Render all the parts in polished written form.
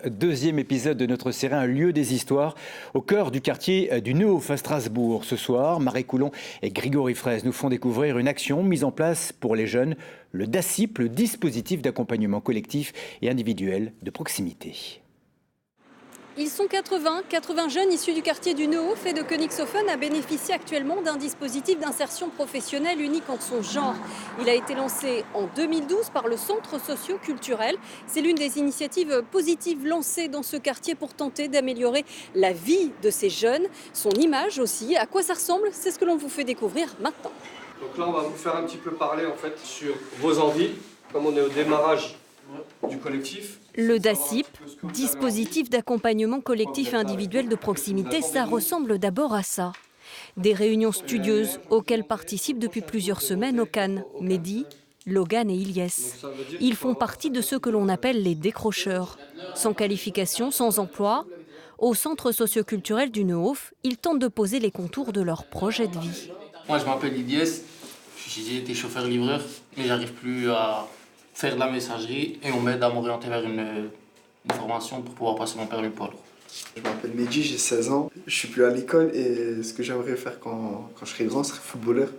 Deuxième épisode de notre série Un lieu des histoires au cœur du quartier du Neuhof à Strasbourg. Ce soir, Marie Coulon et Grégory Fraisse nous font découvrir une action mise en place pour les jeunes, le DACIP, le dispositif d'accompagnement collectif et individuel de proximité. Ils sont 80 jeunes issus du quartier du Neuhof et de Königshofen à bénéficier actuellement d'un dispositif d'insertion professionnelle unique en son genre. Il a été lancé en 2012 par le Centre socio-culturel. C'est l'une des initiatives positives lancées dans ce quartier pour tenter d'améliorer la vie de ces jeunes, son image aussi. À quoi ça ressemble, c'est ce que l'on vous fait découvrir maintenant. Donc là, on va vous faire un petit peu parler en fait sur vos envies, comme on est au démarrage du collectif. Le DACIP, dispositif d'accompagnement collectif et individuel de proximité, ça ressemble d'abord à ça. Des réunions studieuses auxquelles participent depuis plusieurs semaines Okan, Mehdi, Logan et Ilyes. Ils font partie de ceux que l'on appelle les décrocheurs. Sans qualification, sans emploi, au centre socioculturel du Neuhof, ils tentent de poser les contours de leur projet de vie. Moi, je m'appelle Ilyes, j'ai été chauffeur-livreur, mais j'arrive plus à faire de la messagerie et on m'aide à m'orienter vers une formation pour pouvoir passer mon permis poids lourd. Je m'appelle Mehdi, j'ai 16 ans. Je suis plus à l'école et ce que j'aimerais faire quand je serai grand, ce serait footballeur.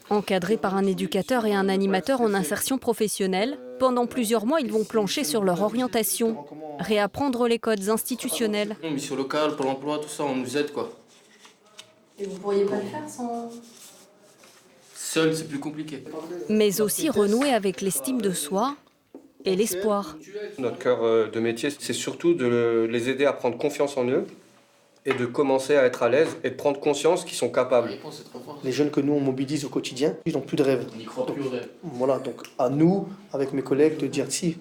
Encadrés par un éducateur et un animateur en insertion professionnelle, pendant plusieurs mois, ils vont plancher sur leur orientation, réapprendre les codes institutionnels. Mission locale, Pôle emploi, tout ça, on nous aide quoi. Et vous pourriez pas le faire sans... Seul, c'est plus compliqué. Mais aussi renouer avec l'estime de soi et l'espoir. Notre cœur de métier, c'est surtout de les aider à prendre confiance en eux et de commencer à être à l'aise et de prendre conscience qu'ils sont capables. Les jeunes que nous on mobilise au quotidien, ils n'ont plus de rêve. On n'y croit plus au rêve. Voilà, donc à nous, avec mes collègues, de dire si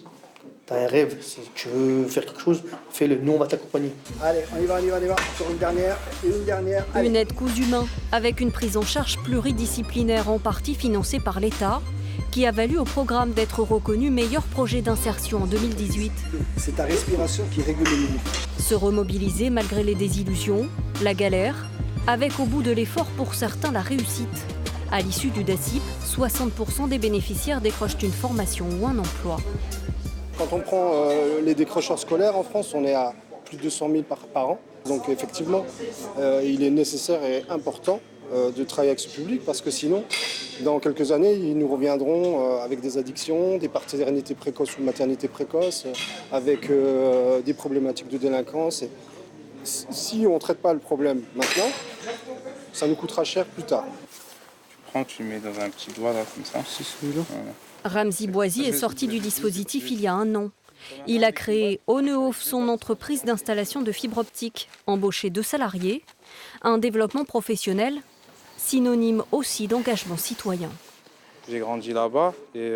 tu as un rêve, si tu veux faire quelque chose, fais-le, nous on va t'accompagner. Allez, on y va. Sur une dernière et une dernière. Allez. Une aide cousu main, avec une prise en charge pluridisciplinaire en partie financée par l'État, qui a valu au programme d'être reconnu meilleur projet d'insertion en 2018. C'est ta respiration qui régule le niveau. Se remobiliser malgré les désillusions, la galère, avec au bout de l'effort pour certains la réussite. À l'issue du DACIP, 60% des bénéficiaires décrochent une formation ou un emploi. Quand on prend les décrocheurs scolaires en France, on est à plus de 200 000 par an. Donc effectivement, il est nécessaire et important de travailler avec ce public parce que sinon, dans quelques années, ils nous reviendront avec des addictions, des paternités précoces ou maternité précoce, avec des problématiques de délinquance. Et si on ne traite pas le problème maintenant, ça nous coûtera cher plus tard. Tu le mets dans un petit doigt là comme ça. C'est celui-là. Voilà. Ramzi Boisy est sorti du dispositif il y a 1 an. Il a créé au Neuhof son entreprise d'installation de fibre optique, embauché 2 salariés, un développement professionnel, synonyme aussi d'engagement citoyen. J'ai grandi là-bas et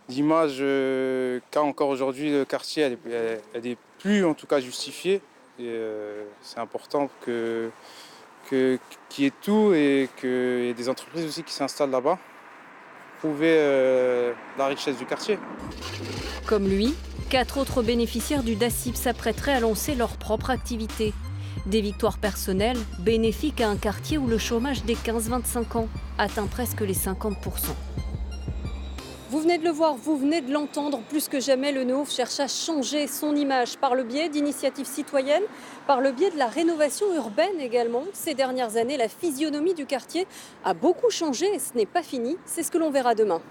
l'image qu'a encore aujourd'hui le quartier, elle est plus en tout cas justifiée. Et c'est important qu'il y ait tout et qu'il y ait des entreprises aussi qui s'installent là-bas. Prouver la richesse du quartier. Comme lui, 4 autres bénéficiaires du DACIP s'apprêteraient à lancer leur propre activité. Des victoires personnelles bénéfiques à un quartier où le chômage des 15-25 ans atteint presque les 50%. Vous venez de le voir, vous venez de l'entendre, plus que jamais le Neuhof cherche à changer son image par le biais d'initiatives citoyennes, par le biais de la rénovation urbaine également. Ces dernières années, la physionomie du quartier a beaucoup changé et ce n'est pas fini, c'est ce que l'on verra demain.